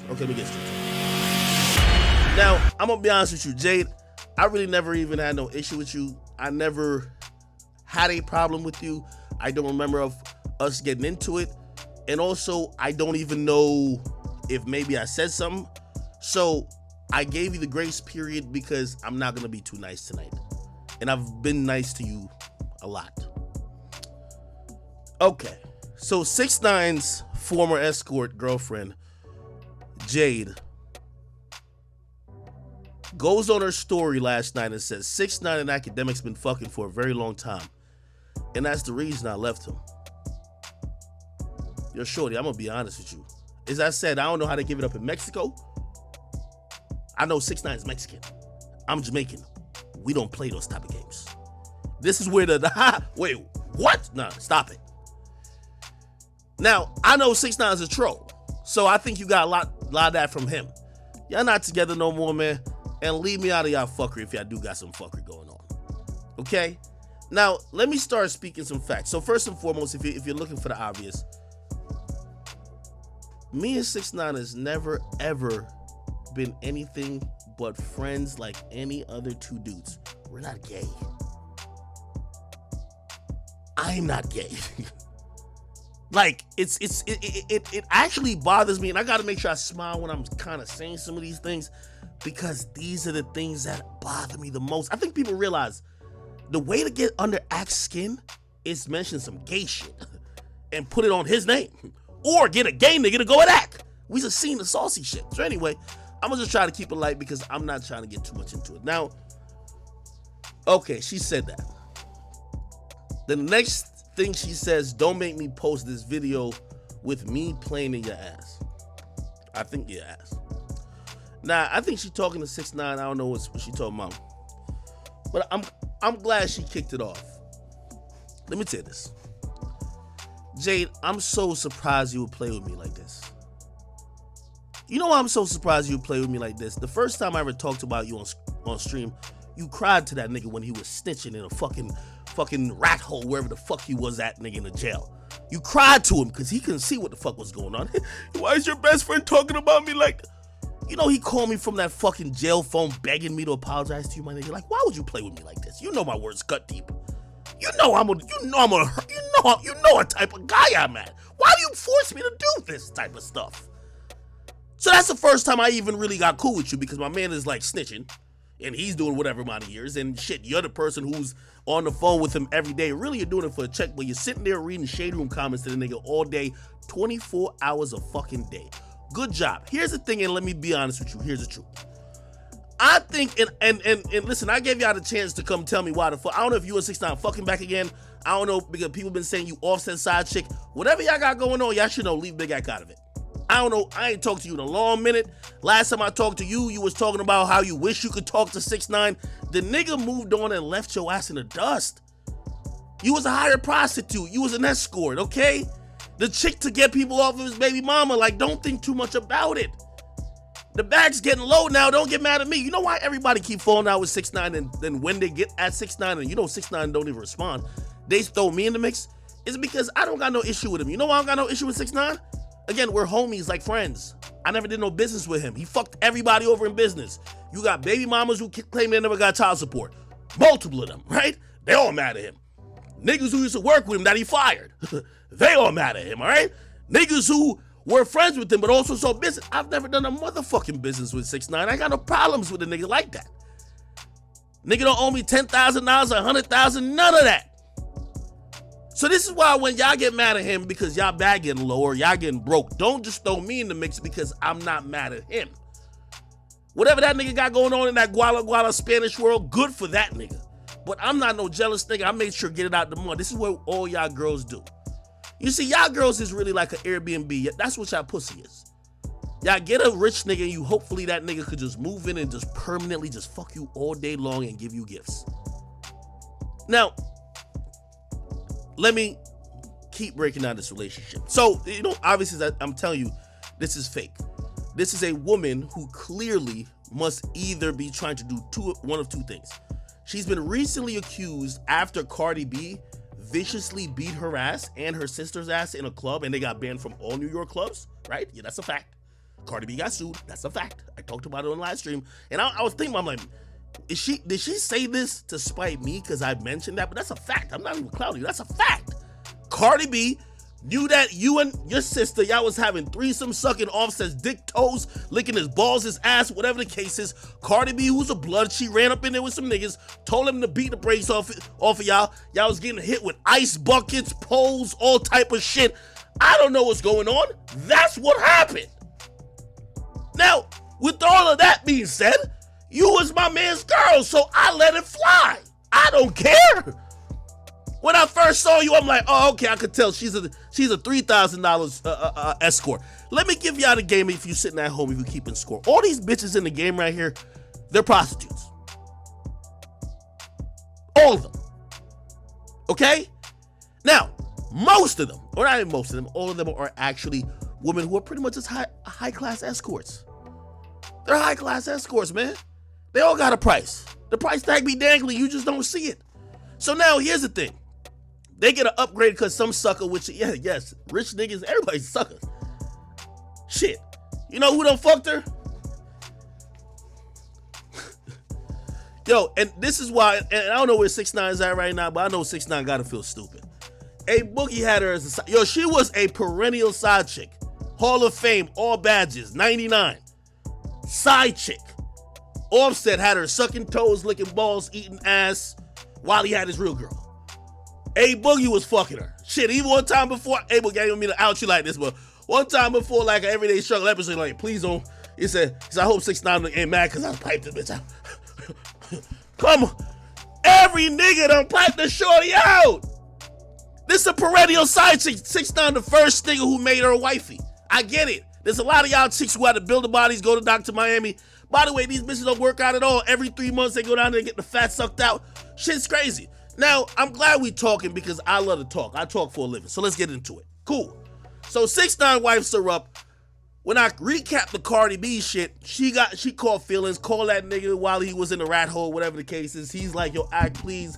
Okay, let me get straight to it. Now, I'm gonna be honest with you, Jade. I really never even had no issue with you. I never had a problem with you. I don't remember of us getting into it. And also, I don't even know if maybe I said something. So I gave you the grace period because I'm not gonna be too nice tonight. And I've been nice to you a lot. Okay, so 6ix9ine's former escort girlfriend, Jade, goes on her story last night and says 6ix9ine and Akademiks been fucking for a very long time. And that's the reason I left him. Yo, shorty, I'm gonna be honest with you. As I said, I don't know how they give it up in Mexico. I know 6ix9ine's Mexican. I'm Jamaican. We don't play those type of games. This is where wait, what? Nah, stop it. Now, I know 6ix9ine's a troll, so I think you got a lot of that from him. Y'all not together no more, man, and leave me out of y'all fuckery if y'all do got some fuckery going on. Okay? Now, let me start speaking some facts. So first and foremost, if you're looking for the obvious, me and 6ix9ine has never, ever been anything but friends like any other two dudes. We're not gay. I'm not gay. Like, it actually bothers me, and I gotta make sure I smile when I'm kind of saying some of these things, because these are the things that bother me the most. I think people realize the way to get under Ack's skin is mention some gay shit and put it on his name, or get a gay nigga to go at Ack. We just seen the saucy shit. So anyway, I'm gonna just try to keep it light because I'm not trying to get too much into it. Now, okay, she said that. The next thing she says, don't make me post this video with me playing in your ass. I think your ass. Now, I think she's talking to 6ix9ine. I don't know what she talking about. But I'm glad she kicked it off. Let me tell you this. Jade, I'm so surprised you would play with me like this. You know why I'm so surprised you would play with me like this? The first time I ever talked about you on stream, you cried to that nigga when he was snitching in a fucking rat hole, wherever the fuck he was at, nigga, in the jail. You cried to him because he couldn't see what the fuck was going on. Why is your best friend talking about me like... You know, he called me from that fucking jail phone begging me to apologize to you, my nigga. Like, why would you play with me like this? You know my words cut deep. You know what type of guy I'm at. Why do you force me to do this type of stuff? So that's the first time I even really got cool with you, because my man is like snitching and he's doing whatever amount of years, and shit, you're the person who's on the phone with him every day. Really, you're doing it for a check, but you're sitting there reading shade room comments to the nigga all day, 24 hours a fucking day. Good job. Here's the thing, and let me be honest with you. Here's the truth. I think, and listen, I gave y'all the chance to come tell me why the fuck. I don't know if you and 6ix9ine fucking back again. I don't know, because people been saying you Offset side chick. Whatever y'all got going on, y'all should know, leave Big Ack out of it. I don't know. I ain't talked to you in a long minute. Last time I talked to you, you was talking about how you wish you could talk to 6ix9ine. The nigga moved on and left your ass in the dust. You was a hired prostitute. You was an escort, okay? The chick to get people off of his baby mama. Like, don't think too much about it. The bag's getting low now. Don't get mad at me. You know why everybody keep falling out with 6ix9ine, and then when they get at 6ix9ine, and you know 6ix9ine don't even respond, they throw me in the mix? It's because I don't got no issue with him. You know why I don't got no issue with 6ix9ine? Again, we're homies, like friends. I never did no business with him. He fucked everybody over in business. You got baby mamas who claim they never got child support. Multiple of them, right? They all mad at him. Niggas who used to work with him that he fired. They all mad at him, all right? Niggas who were friends with him but also saw business. I've never done a motherfucking business with 6ix9ine. I got no problems with a nigga like that. Nigga don't owe me $10,000, $100,000, none of that. So this is why when y'all get mad at him because y'all bag getting low or y'all getting broke, don't just throw me in the mix because I'm not mad at him. Whatever that nigga got going on in that Guala Spanish world, good for that nigga. But I'm not no jealous nigga. I made sure to get it out the mud. This is what all y'all girls do. You see, y'all girls is really like an Airbnb. That's what y'all pussy is. Y'all get a rich nigga and you hopefully that nigga could just move in and just permanently just fuck you all day long and give you gifts. Now, let me keep breaking down this relationship. So, you know, obviously I'm telling you, this is fake. This is a woman who clearly must either be trying to do one of two things. She's been recently accused after Cardi B viciously beat her ass and her sister's ass in a club, and they got banned from all New York clubs, right? Yeah, that's a fact. Cardi B got sued. That's a fact. I talked about it on live stream. And I was thinking, I'm like, did she say this to spite me because I mentioned that? But that's a fact. I'm not even clowning you. That's a fact. Cardi B knew that you and your sister, y'all was having threesome, sucking Offset's dick, toes, licking his balls, his ass, whatever the case is. Cardi B, who's a blood, she ran up in there with some niggas, told him to beat the brakes off of y'all. Y'all was getting hit with ice buckets, poles, all type of shit. I don't know what's going on. That's what happened. Now, with all of that being said, you was my man's girl, so I let it fly. I don't care. When I first saw you, I'm like, oh, okay, I could tell she's a $3,000 escort. Let me give y'all the game if you sitting at home, if you keeping score. All these bitches in the game right here, they're prostitutes. All of them. Okay? Now, most of them, or not even most of them, all of them are actually women who are pretty much just high-class escorts. They're high-class escorts, man. They all got a price. The price tag be dangling, you just don't see it. So now, here's the thing. They get an upgrade because some sucker, which, yes, rich niggas, everybody's suckers. Shit. You know who done fucked her? Yo, and this is why, and I don't know where 6ix9ine's at right now, but I know 6ix9ine gotta feel stupid. A Boogie had her as a side. Yo, she was a perennial side chick. Hall of Fame, all badges, 99. Side chick. Offset had her sucking toes, licking balls, eating ass while he had his real girl. A Boogie was fucking her. Shit, even one time before, A Boogie ain't me to out you like this, but one time before, like an Everyday Struggle episode, like, please don't. He said, I hope 6ix9ine ain't mad because I piped this bitch out. Come on. Every nigga done piped the shorty out. This is a perennial side chick. 6ix9ine the first nigga who made her a wifey. I get it. There's a lot of y'all chicks who had to build the bodies, go to Dr. Miami. By the way, these bitches don't work out at all. Every 3 months they go down there and get the fat sucked out. Shit's crazy. Now, I'm glad we talking because I love to talk. I talk for a living. So let's get into it. Cool. So 6ix9ine wipes her up. When I recap the Cardi B shit, she caught feelings, called that nigga while he was in the rat hole, whatever the case is. He's like, yo, act please.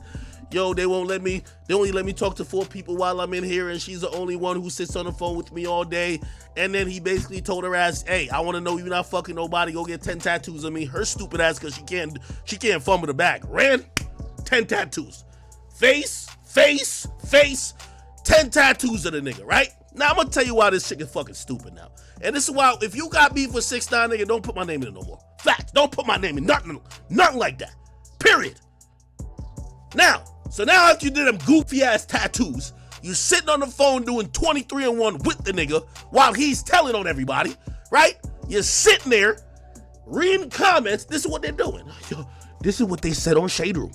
Yo, they only let me talk to 4 people while I'm in here, and she's the only one who sits on the phone with me all day. And then he basically told her ass, hey, I want to know you're not fucking nobody. Go get 10 tattoos on me. Her stupid ass, because she can't fumble the bag. Ran 10 tattoos. Face, 10 tattoos of the nigga, right? Now, I'm going to tell you why this chick is fucking stupid now. And this is why, if you got beef with 6ix9ine, nigga, don't put my name in it no more. Fact, don't put my name in nothing like that. Period. Now, so now after you did them goofy ass tattoos, you sitting on the phone doing 23-1 with the nigga while he's telling on everybody, right? You're sitting there reading comments. This is what they're doing. Yo, this is what they said on Shade Room.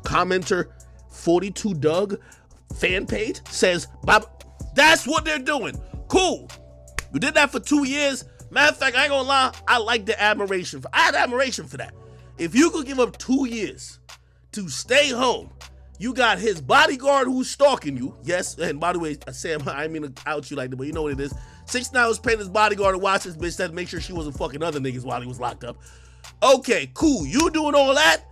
Commenter 42 Doug fan page says, Bob, that's what they're doing. Cool. You did that for 2 years. Matter of fact, I ain't gonna lie, I like the admiration. I had admiration for that. If you could give up 2 years to stay home, you got his bodyguard who's stalking you. Yes, and by the way, Sam, I didn't mean to out you like that, but you know what it is. 6ix9ine was paying his bodyguard to watch this bitch to make sure she wasn't fucking other niggas while he was locked up. Okay, cool. You doing all that?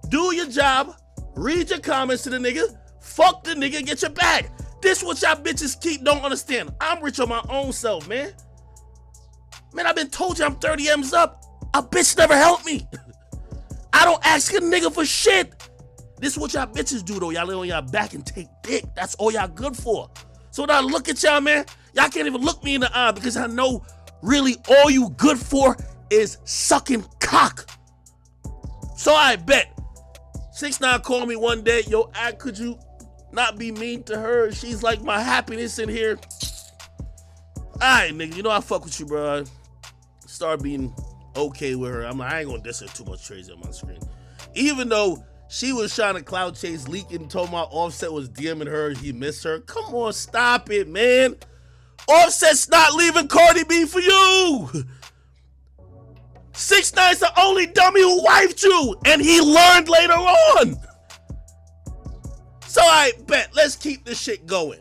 Do your job. Read your comments to the nigga. Fuck the nigga, get your bag. This what y'all bitches don't understand. I'm rich on my own self, man. Man, I've been told you I'm 30 M's up. A bitch never helped me. I don't ask a nigga for shit. This is what y'all bitches do though. Y'all lay on y'all back and take dick. That's all y'all good for. So when I look at y'all, man, y'all can't even look me in the eye because I know really all you good for is sucking cock. So I bet 6ix9ine called me one day, yo, could you not be mean to her? She's like my happiness in here. Alright, nigga, you know I fuck with you, bro. Start being okay with her. I'm like, I ain't gonna diss her too much crazy on my screen. Even though she was trying to cloud chase, leaking, told my Offset was DMing her, he missed her. Come on, stop it, man. Offset's not leaving Cardi B for you. 6ix9ine's the only dummy who wifed you, and he learned later on. So I bet, let's keep this shit going.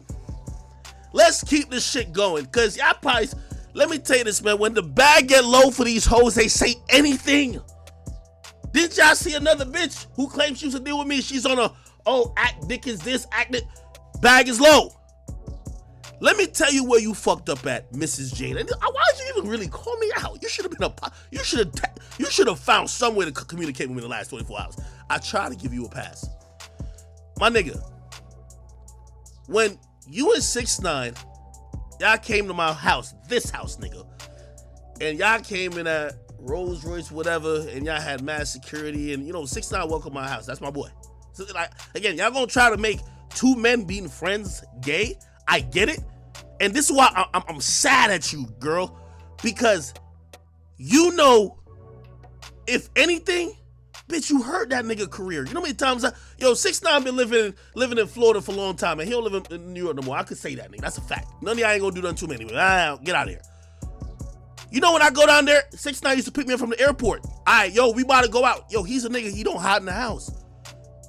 Let's keep this shit going, because y'all probably, let me tell you this, man, when the bag get low for these hoes, they say anything. Didn't y'all see another bitch who claims she used to deal with me? She's on a, act dick is this, act it, bag is low. Let me tell you where you fucked up at, Mrs. Jade. And why did you even really call me out? You should have been you should have found some way to communicate with me in the last 24 hours. I tried to give you a pass. My nigga, when you and 6ix9ine, y'all came to my house, this house, nigga, and y'all came in a Rolls Royce, whatever, and y'all had mass security, and 6ix9ine welcome my house. That's my boy. So, like, again, y'all gonna try to make two men being friends gay? I get it, and this is why I'm sad at you, girl, because if anything, bitch, you hurt that nigga career. You know how many times 6ix9ine been living in Florida for a long time, and he don't live in New York no more. I could say that, nigga. That's a fact. None of y'all ain't gonna do nothing to me anyway. Get out of here. When I go down there, 6ix9ine used to pick me up from the airport. All right, we about to go out. He's a nigga. He don't hide in the house.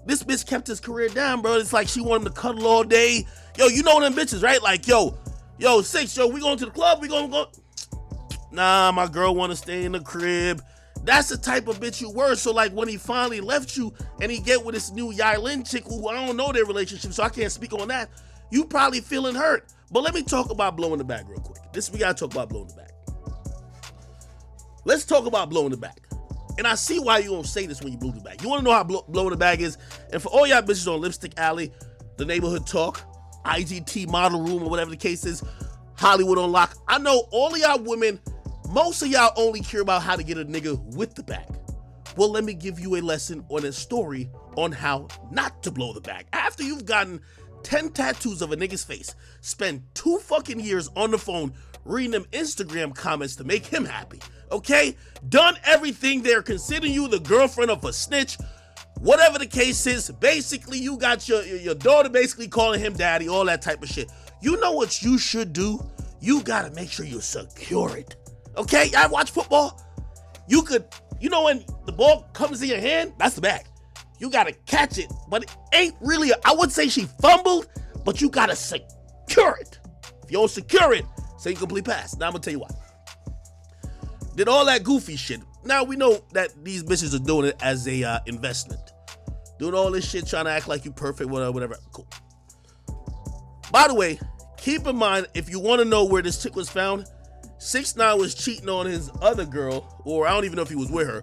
This bitch kept his career down, bro. It's like she wanted him to cuddle all day. You know them bitches, right? Like, Six, we going to the club? We gonna go? Nah, my girl want to stay in the crib. That's the type of bitch you were. So, like, when he finally left you and he get with this new Yailin chick who I don't know their relationship, so I can't speak on that, you probably feeling hurt. But let me talk about blowing the bag real quick. We got to talk about blowing the bag. Let's talk about blowing the bag. And I see why you don't say this when you blow the bag. You want to know how blowing the bag is? And for all y'all bitches on Lipstick Alley, The Neighborhood Talk, IGT Model Room, or whatever the case is, Hollywood on Lock, I know all of y'all women, most of y'all only care about how to get a nigga with the bag. Well, let me give you a lesson on a story on how not to blow the bag. After you've gotten 10 tattoos of a nigga's face, spend 2 fucking years on the phone reading them Instagram comments to make him happy, okay? Done everything there, considering you the girlfriend of a snitch, whatever the case is. Basically, you got your daughter basically calling him daddy, all that type of shit. You know what you should do? You gotta make sure you secure it, okay? Y'all watch football? You could, when the ball comes in your hand, that's the bag. You gotta catch it, but it ain't really, I would say she fumbled, but you gotta secure it. If you don't secure it, say incomplete pass. Now I'm gonna tell you why. Did all that goofy shit. Now we know that these bitches are doing it as a investment. Doing all this shit, trying to act like you perfect, whatever. Cool. By the way, keep in mind, if you want to know where this chick was found, 6ix9ine was cheating on his other girl, or I don't even know if he was with her.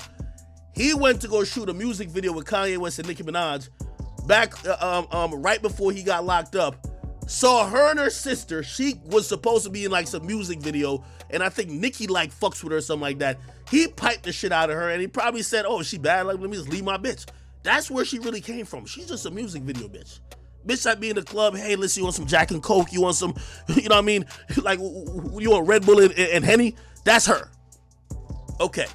He went to go shoot a music video with Kanye West and Nicki Minaj back right before he got locked up. Saw her and her sister. She was supposed to be in like some music video, and I think Nicki like fucks with her or something like that. He piped the shit out of her, and he probably said, "Oh, is she bad? Like, let me just leave my bitch." That's where she really came from. She's just a music video bitch. Bitch that be in the club, hey, listen, you want some Jack and Coke? You want some, you know what I mean? Like, you want Red Bull and Henny? That's her. Okay.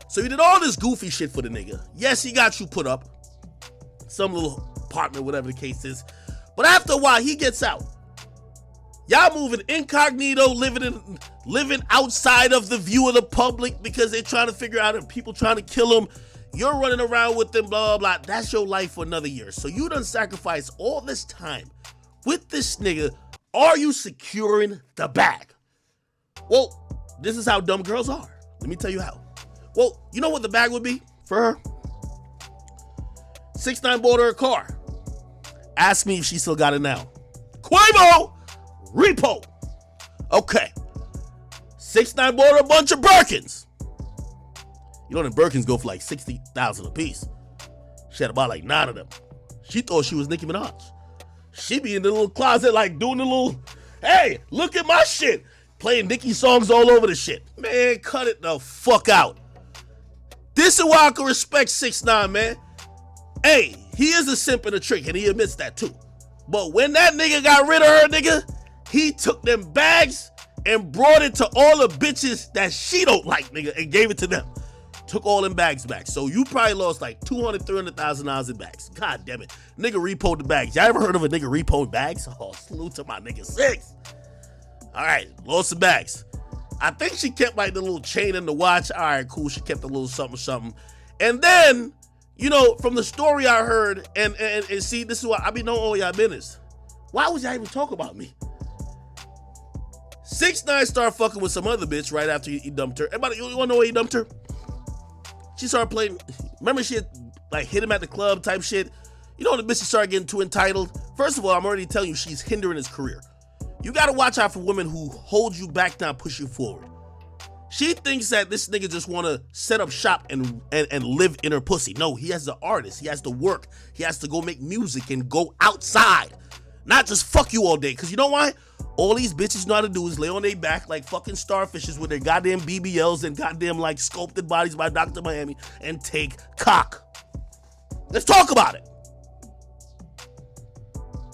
So you did all this goofy shit for the nigga. Yes, he got you put up. Some little apartment, whatever the case is. But after a while, he gets out. Y'all moving incognito, living outside of the view of the public because they're trying to figure out if people trying to kill him. You're running around with them, blah, blah, blah. That's your life for another year. So you done sacrificed all this time with this nigga. Are you securing the bag? Well, this is how dumb girls are. Let me tell you how. Well, you know what the bag would be for her? 6ix9ine bought her a car. Ask me if she still got it now. Quavo! Repo! Okay. 6ix9ine bought her a bunch of Birkins. You know them Birkins go for like $60,000 a piece. She had about like 9 of them. She thought she was Nicki Minaj. She be in the little closet like doing the little, hey, look at my shit. Playing Nicki songs all over the shit. Man, cut it the fuck out. This is why I can respect 6ix9ine, man. Hey, he is a simp and a trick, and he admits that too. But when that nigga got rid of her, nigga, he took them bags and brought it to all the bitches that she don't like, nigga, and gave it to them. Took all them bags back. So you probably lost like $200,000, $300,000 in bags. God damn it. Nigga repoed the bags. Y'all ever heard of a nigga repoed bags? Oh, salute to my nigga 6. All right, lost some bags. I think she kept like the little chain and the watch. All right, cool. She kept a little something. And then, you know, from the story I heard, and see, this is why I be knowing all y'all business. Why would y'all even talk about me? 6ix9ine started fucking with some other bitch right after he dumped her. Everybody, you wanna know why he dumped her? She started playing, remember she had like hit him at the club type shit? You know the bitch started getting too entitled? First of all, I'm already telling you she's hindering his career. You gotta watch out for women who hold you back, not push you forward. She thinks that this nigga just wanna set up shop and live in her pussy. No, he has the artist. He has to work. He has to go make music and go outside. Not just fuck you all day. Cause you know why? All these bitches know how to do is lay on their back like fucking starfishes with their goddamn BBLs and goddamn like sculpted bodies by Dr. Miami and take cock. Let's talk about it.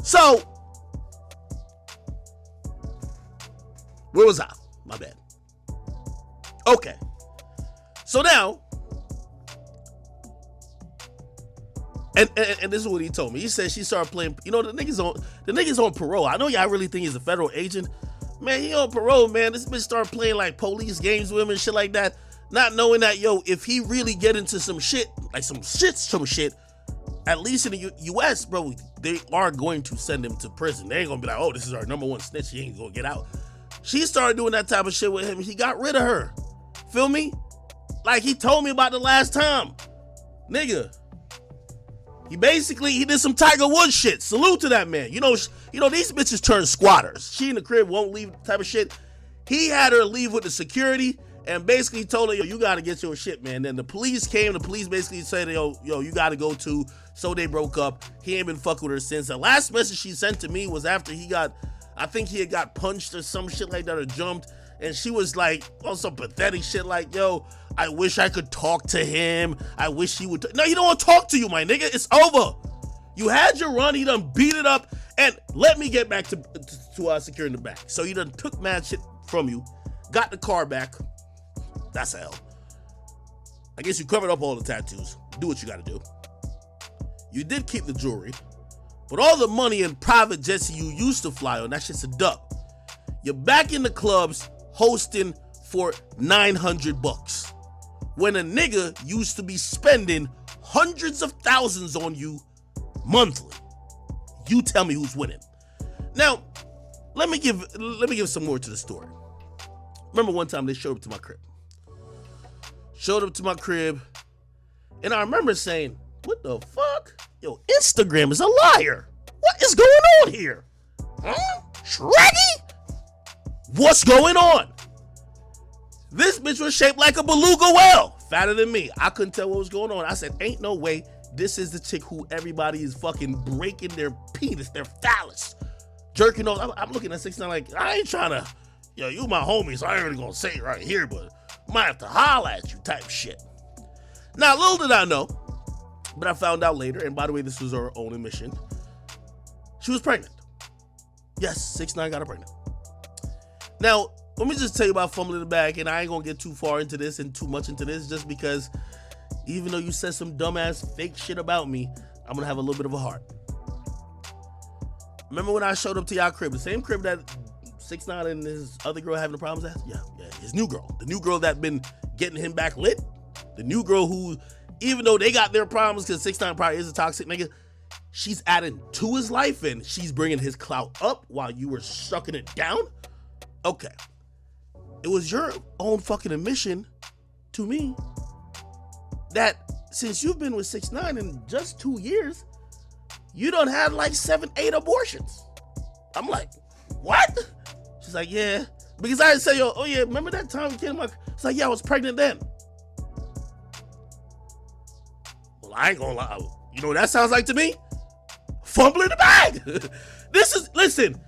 So, where was I? My bad. Okay. So now, and this is what he told me. He said she started playing, you know, the nigga's on parole. I know y'all really think he's a federal agent. Man, he on parole, man. This bitch started playing like police games with him and shit like that. Not knowing that, yo, if he really get into some shit, at least in the US, bro, they are going to send him to prison. They ain't gonna be like, oh, this is our number one snitch. He ain't gonna get out. She started doing that type of shit with him. He got rid of her. Feel me? Like he told me about the last time. Nigga. He did some Tiger Woods shit. Salute to that man. You know, these bitches turn squatters. She in the crib won't leave type of shit. He had her leave with the security and basically told her, yo, you gotta get your shit, man. Then the police came. The police basically said, yo, you gotta go too. So they broke up. He ain't been fucking with her since. The last message she sent to me was after I think he had got punched or some shit like that or jumped. And she was like, on some pathetic shit like, yo, I wish I could talk to him. I wish he would. No, he don't want to talk to you, my nigga. It's over. You had your run. He done beat it up. And let me get back to securing the back. So he done took mad shit from you. Got the car back. That's hell. I guess you covered up all the tattoos. Do what you got to do. You did keep the jewelry. But all the money and private jets you used to fly on, that shit's a dub. You're back in the clubs hosting for $900 when a nigga used to be spending hundreds of thousands on you monthly. You tell me who's winning. Now, let me give some more to the story. Remember one time they showed up to my crib. And I remember saying, what the fuck? Yo, Instagram is a liar. What is going on here? Huh? Shreggy? What's going on? This bitch was shaped like a beluga whale, fatter than me. I couldn't tell what was going on. I said, ain't no way this is the chick who everybody is fucking breaking their penis, their phallus, jerking off. I'm looking at 6ix9ine like, I ain't trying to, yo, you my homie, so I ain't really gonna say it right here, but might have to holler at you type shit. Now, little did I know, but I found out later, and by the way, this was her own admission, she was pregnant. Yes, 6ix9ine got her pregnant. Now, let me just tell you about fumbling the bag, and I ain't gonna get too far into this and too much into this, just because even though you said some dumbass fake shit about me, I'm gonna have a little bit of a heart. Remember when I showed up to y'all crib, the same crib that 6ix9ine and his other girl having the problems at? Yeah, his new girl. The new girl that been getting him back lit. The new girl who, even though they got their problems, because 6ix9ine probably is a toxic nigga, she's adding to his life and she's bringing his clout up while you were sucking it down? Okay. It was your own fucking admission to me that since you've been with 6ix9ine in just 2 years, you done had like 7-8 abortions. I'm like, what? She's like, yeah. Because I say, oh yeah, remember that time we came to my, it's like, yeah, I was pregnant then. Well, I ain't gonna lie. You know what that sounds like to me? Fumbling the bag. Listen,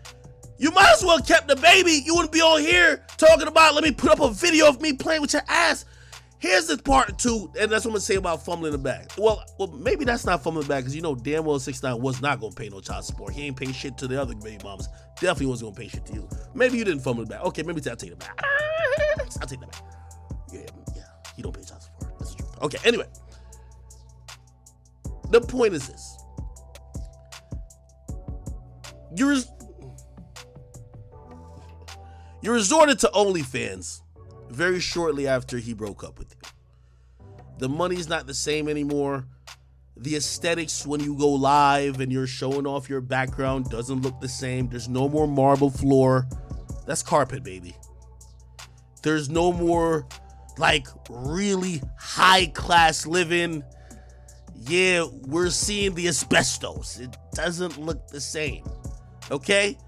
you might as well kept the baby. You wouldn't be on here talking about, let me put up a video of me playing with your ass. Here's the part two, and that's what I'm gonna say about fumbling the bag. Well, maybe that's not fumbling the bag, because you know damn well 6ix9ine was not gonna pay no child support. He ain't pay shit to the other baby mamas. Definitely wasn't gonna pay shit to you. Maybe you didn't fumble the bag. Okay, maybe I'll take it back. I'll take that back. Yeah, you don't pay child support. That's the truth. Okay, anyway. The point is this. You resorted to OnlyFans very shortly after he broke up with you. The money's not the same anymore. The aesthetics when you go live and you're showing off your background doesn't look the same. There's no more marble floor. That's carpet, baby. There's no more like really high class living. Yeah, we're seeing the asbestos. It doesn't look the same. Okay?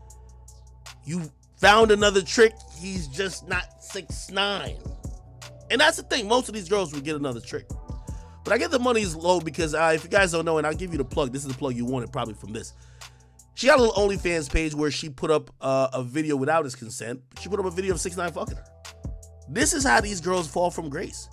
You found another trick, he's just not 6'9". And that's the thing, most of these girls will get another trick. But I get the money's low because if you guys don't know, and I'll give you the plug, this is the plug you wanted probably from this. She got a little OnlyFans page where she put up a video without his consent. She put up a video of 6ix9ine fucking her. This is how these girls fall from grace.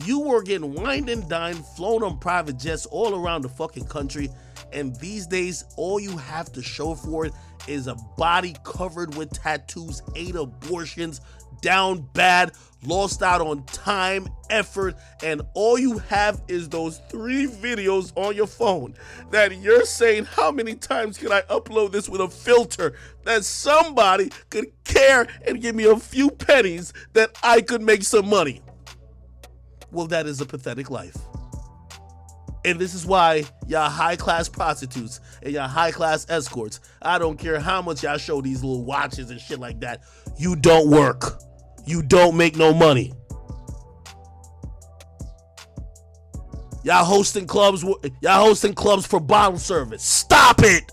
You were getting wined and dined, flown on private jets all around the fucking country, and these days, all you have to show for it is a body covered with tattoos, 8 abortions, down bad, lost out on time, effort, and all you have is those 3 videos on your phone that you're saying, how many times can I upload this with a filter that somebody could care and give me a few pennies that I could make some money? Well, that is a pathetic life. And this is why y'all high-class prostitutes and y'all high-class escorts, I don't care how much y'all show these little watches and shit like that, you don't work. You don't make no money. Y'all hosting clubs for bottle service. Stop it.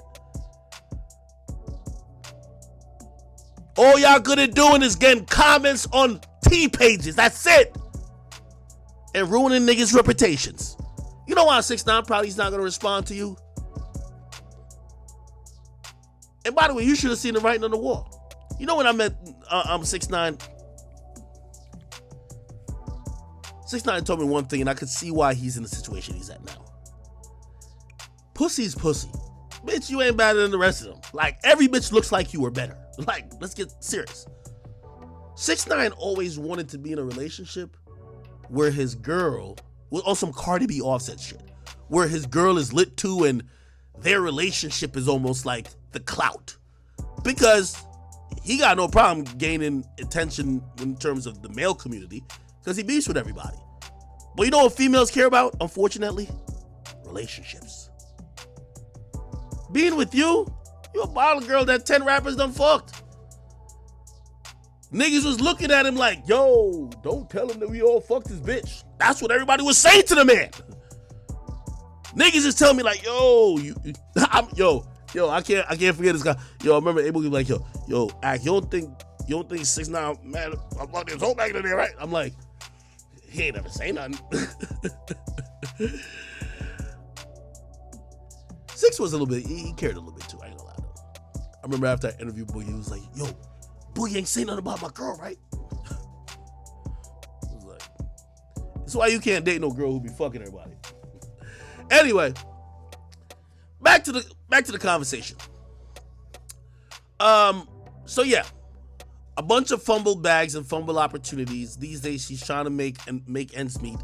All y'all good at doing is getting comments on T pages. That's it. And ruining niggas' reputations. You know why 6ix9ine probably is not going to respond to you? And by the way, you should have seen the writing on the wall. You know when I met 6ix9ine? 6ix9ine told me one thing, and I could see why he's in the situation he's at now. Pussy's pussy. Bitch, you ain't better than the rest of them. Like, every bitch looks like you or better. Like, let's get serious. 6ix9ine always wanted to be in a relationship where his girl, on some cardib Offset shit, where his girl is lit too and their relationship is almost like the clout. Because he got no problem gaining attention in terms of the male community because he beefs with everybody. But you know what females care about, unfortunately? Relationships. Being with you a bottle girl that 10 rappers done fucked. Niggas was looking at him like, yo, don't tell him that we all fucked his bitch. That's what everybody was saying to the man. Niggas is telling me like, yo, I can't forget this guy. Yo, I remember Abel was like, yo, Ak, you don't think 6ix9ine, man, I fucked his whole back in there, right? I'm like, he ain't never say nothing. 6 was a little bit, he cared a little bit too, I ain't gonna lie though. I remember after I interviewed Boogie, he was like, yo, Boogie ain't say nothing about my girl, right? I was like, that's why you can't date no girl who be fucking everybody. Anyway, back to the conversation. So yeah, a bunch of fumbled bags and fumble opportunities. These days she's trying to make ends meet.